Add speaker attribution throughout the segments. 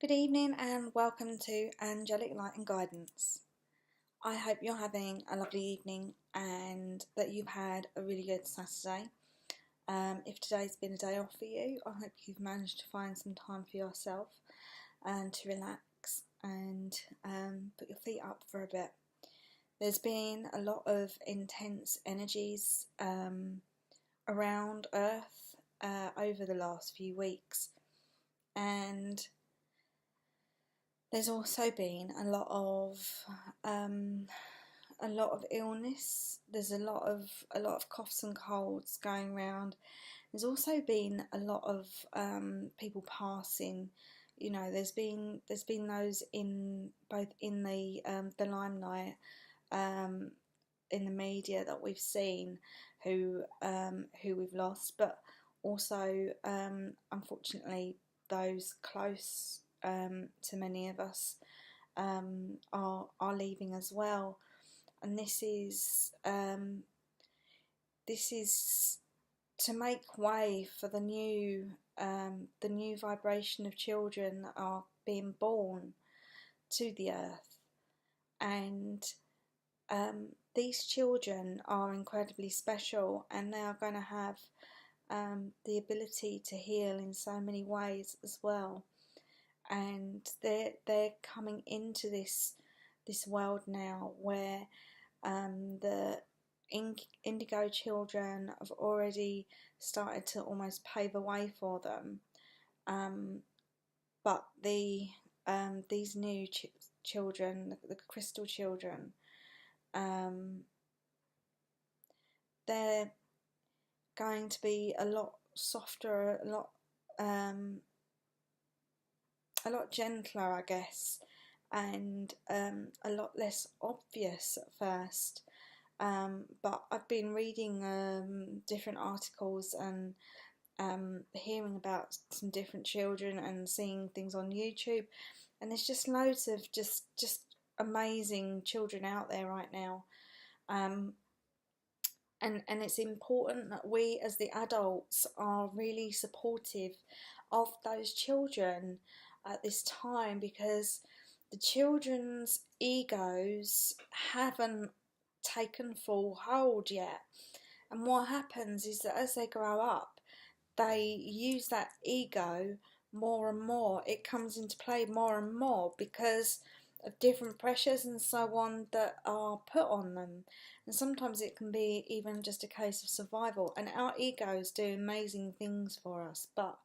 Speaker 1: Good evening and welcome to Angelic Light and Guidance. I hope you're having a lovely evening and that you've had a really good Saturday. If today's been a day off for you, I hope you've managed to find some time for yourself and to relax and put your feet up for a bit. There's been a lot of intense energies around Earth over the last few weeks, and there's also been a lot of illness. There's a lot of coughs and colds going around. There's also been a lot of people passing. You know, there's been those in both in the limelight, in the media that we've seen, who we've lost, but also unfortunately those close to many of us are leaving as well, and this is to make way for the new vibration of children that are being born to the earth, and these children are incredibly special, and they are going to have the ability to heal in so many ways as well. And they're coming into this world now where the indigo children have already started to almost pave a way for them, but these new children, the crystal children, they're going to be a lot softer, a lot gentler, I guess, and a lot less obvious at first. But I've been reading different articles and hearing about some different children and seeing things on YouTube, and there's just loads of just amazing children out there right now. And it's important that we as the adults are really supportive of those children at this time, because the children's egos haven't taken full hold yet. And what happens is that as they grow up, they use that ego more and more. It comes into play more and more because of different pressures and so on that are put on them. And sometimes it can be even just a case of survival. And our egos do amazing things for us, but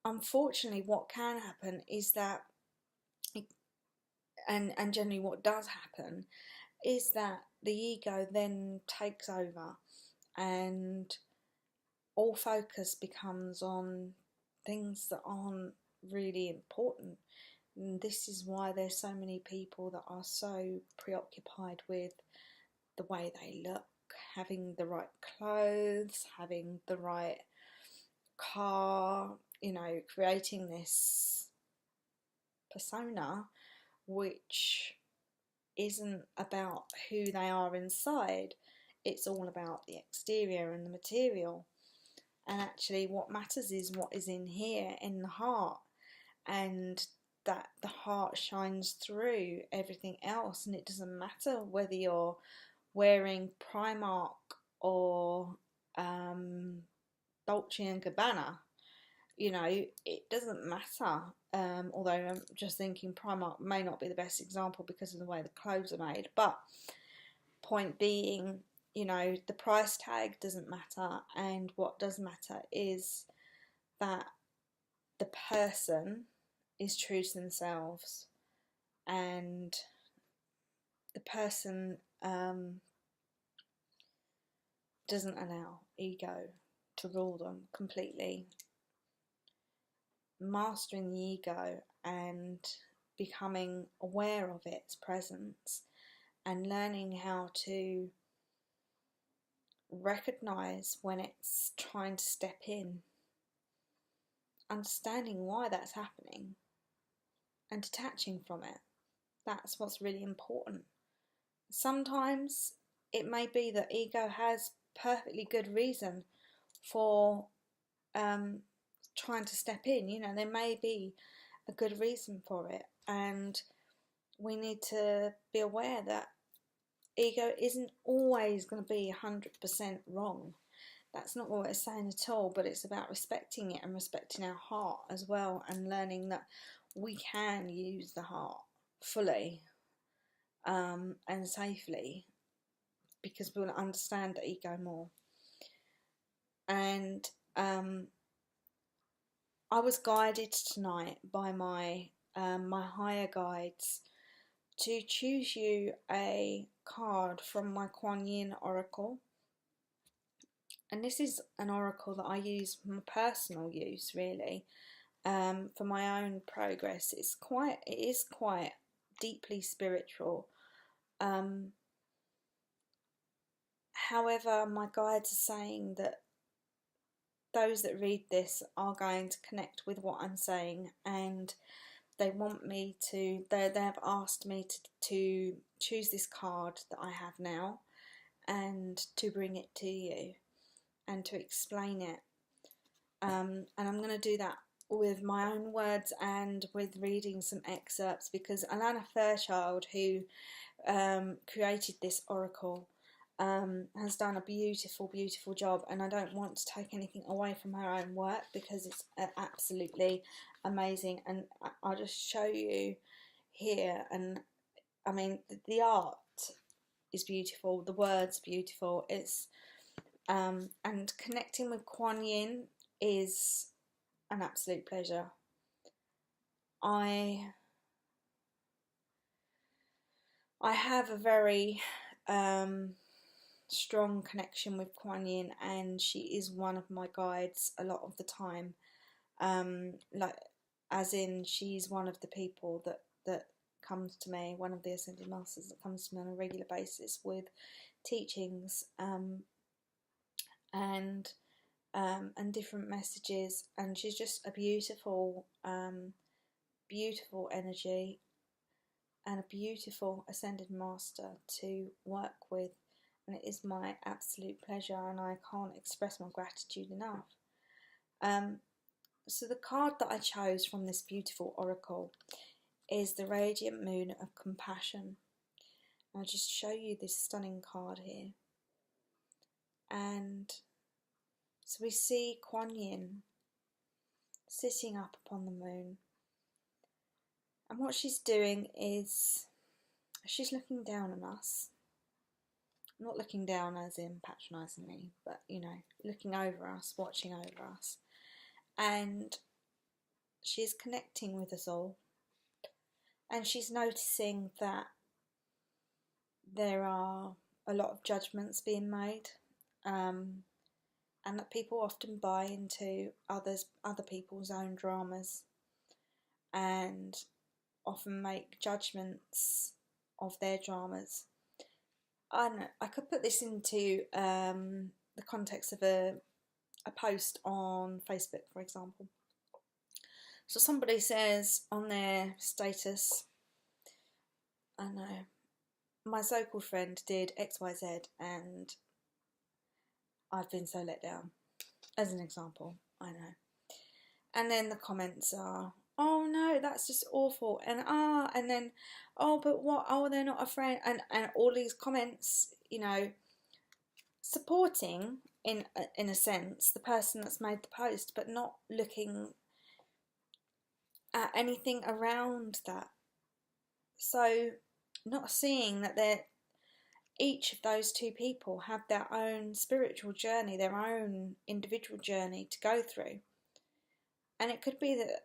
Speaker 1: unfortunately what can happen is that, and generally what does happen, is that the ego then takes over and all focus becomes on things that aren't really important. And this is why there's so many people that are so preoccupied with the way they look, having the right clothes, having the right car, you know, creating this persona which isn't about who they are inside. It's all about the exterior and the material, and actually what matters is what is in here, in the heart, and that the heart shines through everything else. And it doesn't matter whether you're wearing Primark or Dolce and Gabbana, you know, it doesn't matter. Although I'm just thinking Primark may not be the best example because of the way the clothes are made, but point being, you know, the price tag doesn't matter, and what does matter is that the person is true to themselves, and the person doesn't allow ego to rule them completely. Mastering the ego and becoming aware of its presence and learning how to recognize when it's trying to step in, understanding why that's happening and detaching from it. That's what's really important. Sometimes it may be that ego has perfectly good reason for trying to step in. You know, there may be a good reason for it, and we need to be aware that ego isn't always going to be 100% wrong. That's not what it's saying at all, but it's about respecting it and respecting our heart as well, and learning that we can use the heart fully and safely, because we'll understand the ego more. And I was guided tonight by my higher guides to choose you a card from my Kuan Yin oracle. And this is an oracle that I use for my personal use, really, for my own progress. It is quite deeply spiritual. However, my guides are saying that those that read this are going to connect with what I'm saying, and they want me to, they've asked me to choose this card that I have now and to bring it to you and to explain it. And I'm going to do that with my own words and with reading some excerpts, because Alana Fairchild, who created this oracle, has done a beautiful job, and I don't want to take anything away from her own work, because it's absolutely amazing. And I'll just show you here, and I mean the art is beautiful, the words beautiful. It's and connecting with Kuan Yin is an absolute pleasure. I have a very strong connection with Kuan Yin, and she is one of my guides a lot of the time. Like, as in, she's one of the people that comes to me, one of the Ascended Masters that comes to me on a regular basis with teachings and different messages, and she's just a beautiful energy and a beautiful Ascended Master to work with, and it is my absolute pleasure, and I can't express my gratitude enough. So the card that I chose from this beautiful oracle is the Radiant Moon of Compassion. I'll just show you this stunning card here. And so we see Kuan Yin sitting up upon the moon, and what she's doing is she's looking down on us. Not looking down as in patronisingly, but, you know, looking over us, watching over us. And she's connecting with us all. And she's noticing that there are a lot of judgments being made, and that people often buy into other people's own dramas, and often make judgments of their dramas. I don't know, I could put this into the context of a post on Facebook, for example. So somebody says on their status, I don't know, my so-called friend did XYZ and I've been so let down, as an example, I know. And then the comments are, oh no, that's just awful, and then, oh, but what, oh, they're not a friend, and all these comments, you know, supporting in a sense the person that's made the post, but not looking at anything around that. So not seeing that each of those two people have their own spiritual journey, their own individual journey to go through. And it could be that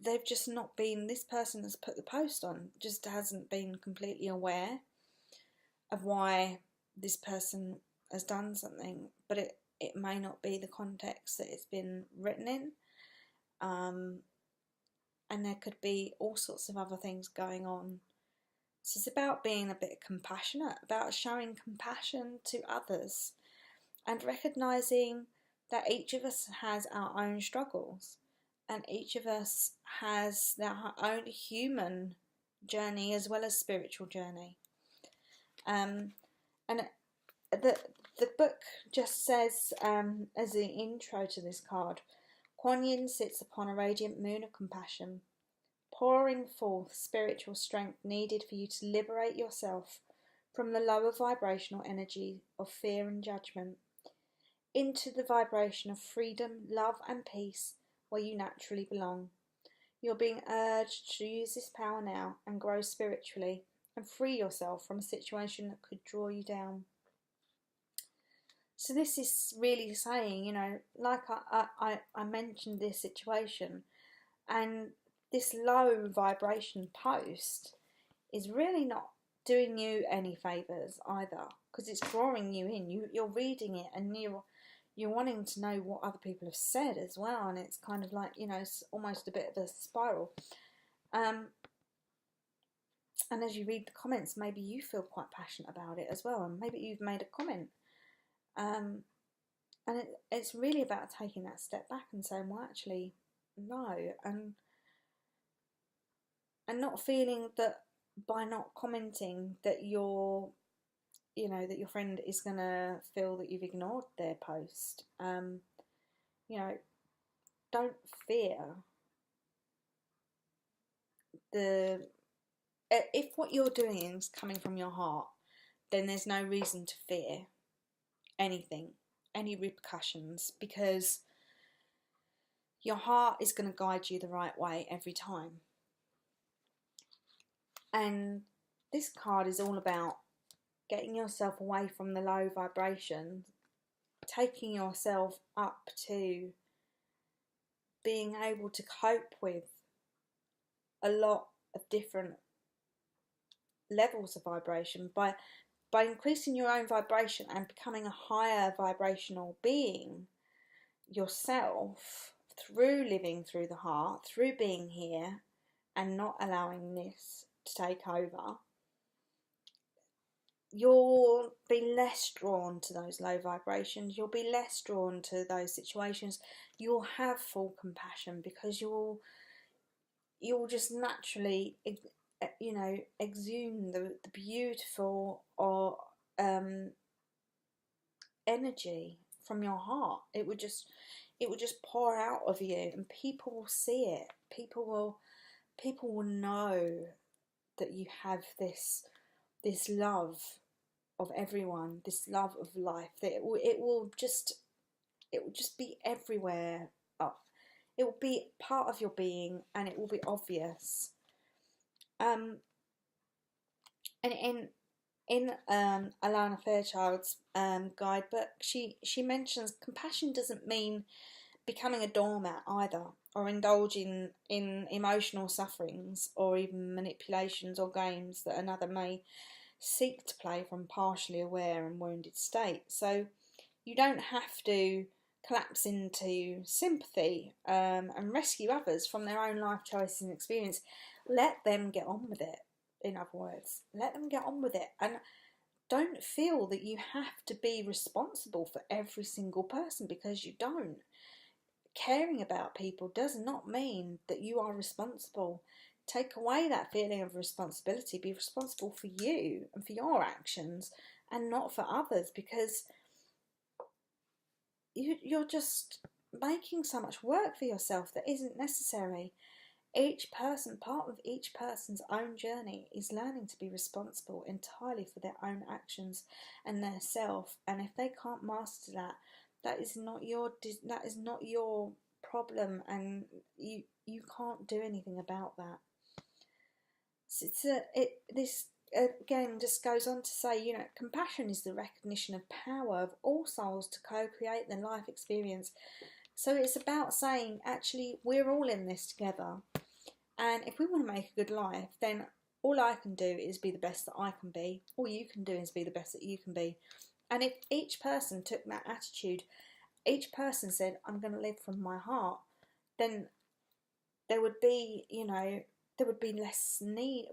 Speaker 1: they've just not been, this person that's put the post on just hasn't been completely aware of why this person has done something, but it may not be the context that it's been written in. And there could be all sorts of other things going on. So it's about being a bit compassionate, about showing compassion to others, and recognising that each of us has our own struggles, and each of us has their own human journey as well as spiritual journey. And the the book just says, as the intro to this card, Kuan Yin sits upon a radiant moon of compassion, pouring forth spiritual strength needed for you to liberate yourself from the lower vibrational energy of fear and judgment into the vibration of freedom, love and peace where you naturally belong. You're being urged to use this power now and grow spiritually and free yourself from a situation that could draw you down. So this is really saying, you know, like I mentioned this situation, and this low vibration post is really not doing you any favours either, because it's drawing you in. You're reading it and you're wanting to know what other people have said as well, and it's kind of like, you know, it's almost a bit of a spiral. And as you read the comments, maybe you feel quite passionate about it as well, and maybe you've made a comment. And it's really about taking that step back and saying, well, actually, no, and not feeling that by not commenting that you're, you know, that your friend is going to feel that you've ignored their post. You know, don't fear if what you're doing is coming from your heart, then there's no reason to fear anything, any repercussions, because your heart is going to guide you the right way every time. And this card is all about getting yourself away from the low vibration, taking yourself up to being able to cope with a lot of different levels of vibration by increasing your own vibration and becoming a higher vibrational being yourself through living through the heart, through being here and not allowing this to take over. You'll be less drawn to those low vibrations. You'll be less drawn to those situations. You'll have full compassion because you'll just naturally, you know, exude the beautiful or energy from your heart. It would just pour out of you, and people will see it. People will know that you have this love of everyone, this love of life. That it will just be everywhere. It will be part of your being, and it will be obvious. And in Alana Fairchild's guidebook, she mentions compassion doesn't mean becoming a doormat either, or indulging in emotional sufferings, or even manipulations or games that another may seek to play from partially aware and wounded state. So you don't have to collapse into sympathy and rescue others from their own life choices and experience. Let them get on with it. In other words, let them get on with it, and don't feel that you have to be responsible for every single person, because you don't. Caring about people does not mean that you are responsible. Take away that feeling of responsibility. Be responsible for you and for your actions, and not for others, because you're just making so much work for yourself that isn't necessary. Part of each person's own journey is learning to be responsible entirely for their own actions and their self. And if they can't master that, that is not your problem, and you can't do anything about that. So this again just goes on to say, you know, compassion is the recognition of power of all souls to co-create their life experience. So it's about saying, actually, we're all in this together. And if we want to make a good life, then all I can do is be the best that I can be. All you can do is be the best that you can be. And if each person took that attitude, each person said, I'm going to live from my heart, then there would be, you know, there would be less need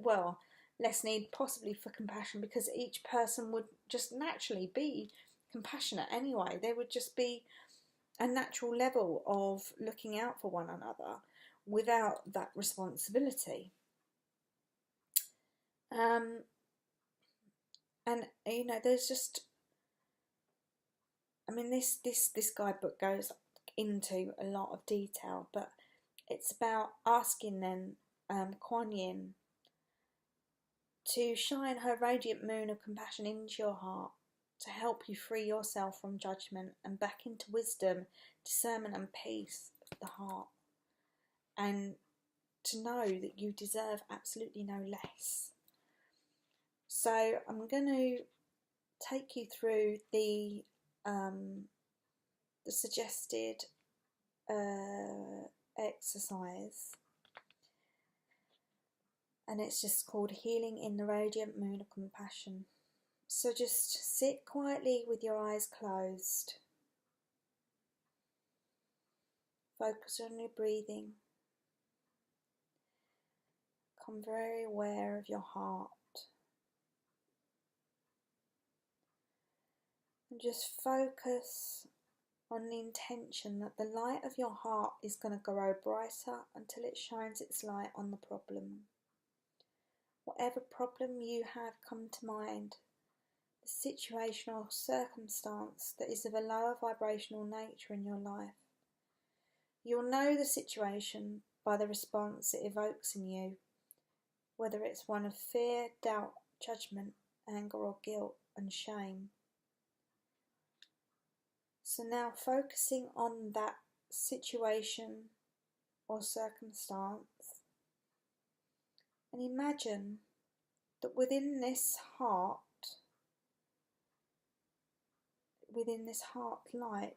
Speaker 1: possibly for compassion, because each person would just naturally be compassionate anyway. There would just be a natural level of looking out for one another without that responsibility. And you know, there's just I mean, this guidebook goes into a lot of detail, but it's about asking then Kuan Yin to shine her radiant moon of compassion into your heart to help you free yourself from judgment and back into wisdom, discernment and peace of the heart, and to know that you deserve absolutely no less. So I'm going to take you through the suggested exercise, and it's just called Healing in the Radiant Moon of Compassion. So just sit quietly with your eyes closed. Focus on your breathing. Become very aware of your heart. And just focus on the intention that the light of your heart is going to grow brighter until it shines its light on the problem. Whatever problem you have come to mind, the situation or circumstance that is of a lower vibrational nature in your life, you'll know the situation by the response it evokes in you, whether it's one of fear, doubt, judgment, anger or guilt and shame. So now focusing on that situation or circumstance, and imagine that within this heart light,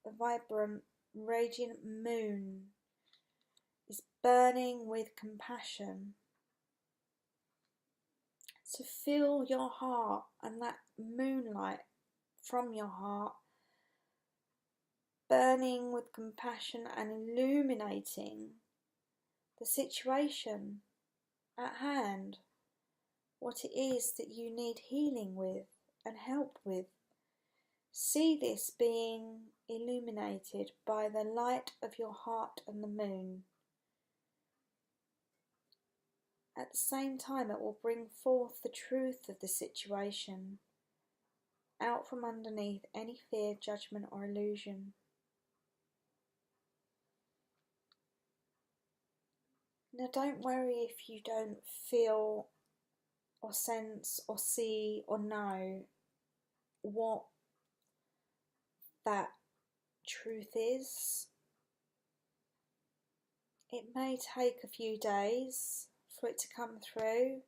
Speaker 1: a vibrant, radiant moon is burning with compassion. So feel your heart and that moonlight from your heart burning with compassion and illuminating the situation at hand, what it is that you need healing with and help with. See this being illuminated by the light of your heart and the moon. At the same time, it will bring forth the truth of the situation, out from underneath any fear, judgment or illusion. Now don't worry if you don't feel or sense or see or know what that truth is. It may take a few days for it to come through.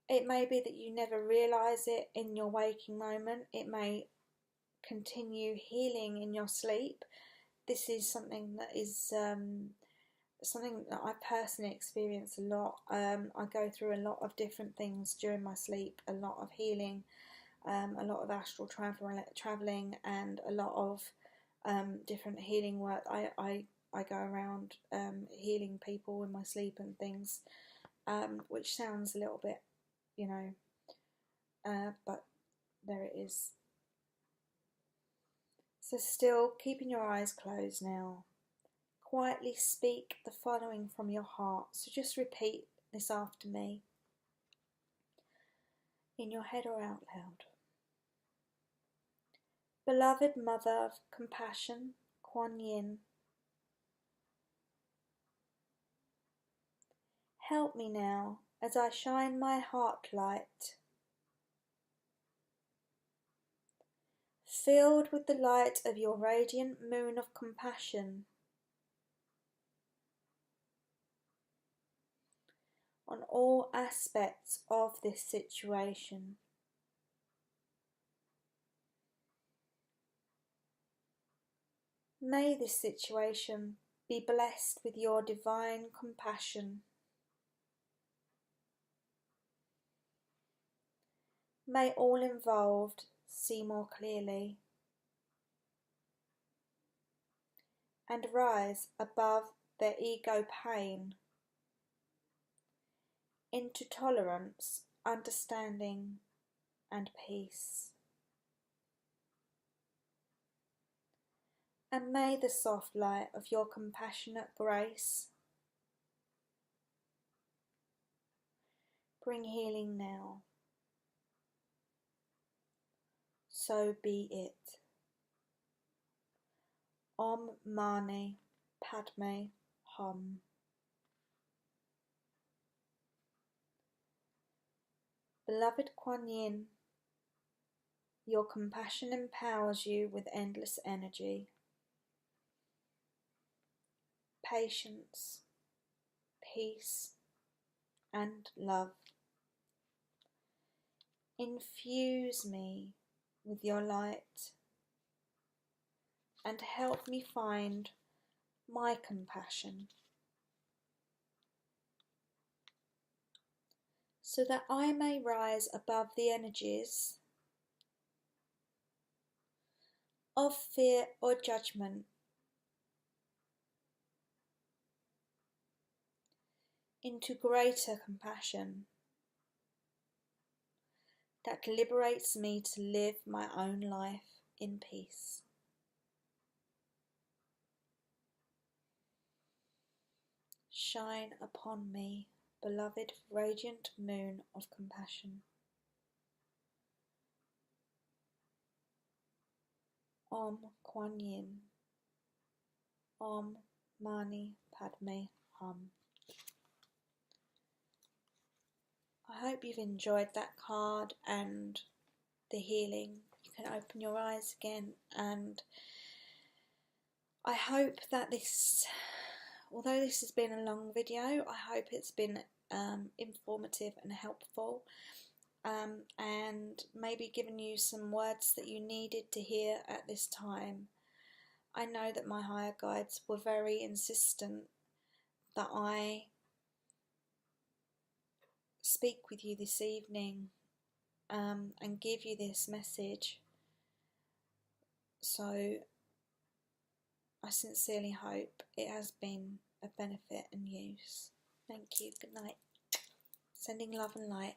Speaker 1: It may be that you never realise it in your waking moment. It may continue healing in your sleep. This is something that is something that I personally experience a lot. I go through a lot of different things during my sleep, a lot of healing, a lot of astral travelling and a lot of different healing work. I go around healing people in my sleep and things, which sounds a little bit, but there it is. So still keeping your eyes closed now, quietly speak the following from your heart. So just repeat this after me, in your head or out loud. Beloved Mother of Compassion, Kuan Yin, help me now as I shine my heart light, filled with the light of your radiant moon of compassion, on all aspects of this situation. May this situation be blessed with your divine compassion. May all involved see more clearly and rise above their ego pain into tolerance, understanding and peace. And may the soft light of your compassionate grace bring healing now. So be it. Om Mani Padme Hum. Beloved Kuan Yin, your compassion empowers you with endless energy, patience, peace, and love. Infuse me with your light and help me find my compassion, so that I may rise above the energies of fear or judgment into greater compassion that liberates me to live my own life in peace. Shine upon me, beloved radiant moon of compassion. Om Kuan Yin. Om Mani Padme Hum. I hope you've enjoyed that card and the healing. You can open your eyes again, and I hope that this, although this has been a long video, I hope it's been informative and helpful, and maybe given you some words that you needed to hear at this time. I know that my higher guides were very insistent that I speak with you this evening and give you this message. So I sincerely hope it has been of benefit and use. Thank you. Good night. Sending love and light.